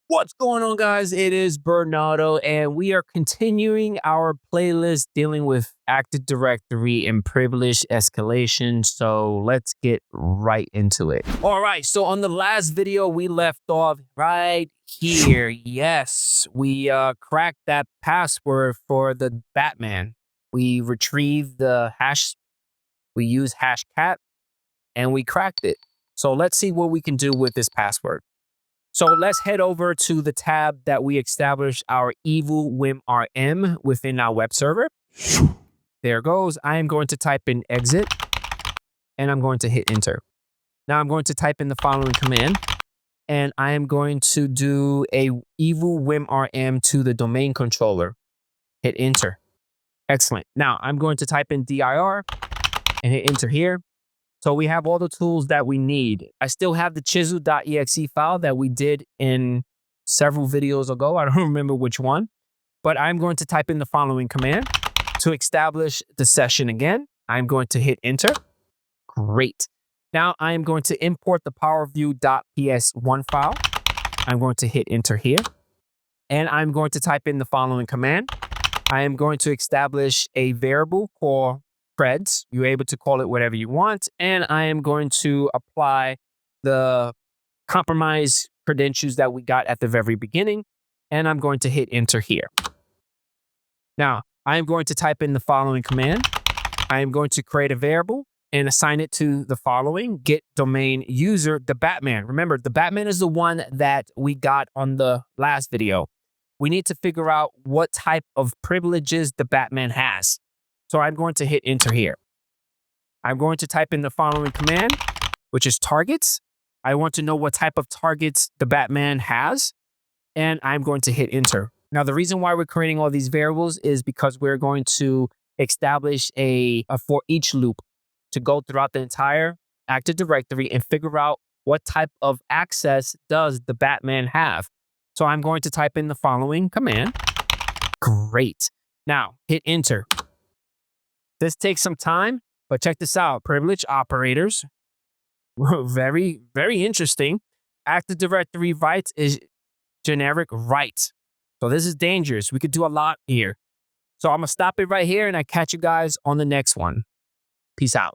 What's going on, guys? It is Bernardo, and we are continuing our playlist dealing with Active Directory and privilege escalation. So let's get right into it. All right. So on the last video, we left off right here. Yes, we cracked that password for the Batman. We retrieved the hash. We used hashcat, and we cracked it. So let's see what we can do with this password. So let's head over to the tab that we established our Evil-WinRM within our web server. There goes. I am going to type in exit and I'm going to hit enter. Now I'm going to type in the following command and I am going to do a Evil-WinRM to the domain controller. Hit enter. Excellent. Now I'm going to type in dir and hit enter here. So we have all the tools that we need. I still have the chisel.exe file that we did in several videos ago. I don't remember which one, but I'm going to type in the following command to establish the session again. I'm going to hit enter. Great. Now I am going to import the PowerView.ps1 file. I'm going to hit enter here. And I'm going to type in the following command. I am going to establish a variable called creds. You're able to call it whatever you want. And I am going to apply the compromise credentials that we got at the very beginning. And I'm going to hit enter here. Now, I am going to type in the following command. I am going to create a variable and assign it to the following: get domain user, the Batman. Remember, the Batman is the one that we got on the last video. We need to figure out what type of privileges the Batman has. So I'm going to hit enter here. I'm going to type in the following command, which is targets. I want to know what type of targets the Batman has, and I'm going to hit enter. Now, the reason why we're creating all these variables is because we're going to establish a for each loop to go throughout the entire Active Directory and figure out what type of access does the Batman have. So I'm going to type in the following command. Great. Now, hit enter. This takes some time, but check this out. Privilege operators. Very, very interesting. Active Directory writes is generic write. So this is dangerous. We could do a lot here. So I'm going to stop it right here and I catch you guys on the next one. Peace out.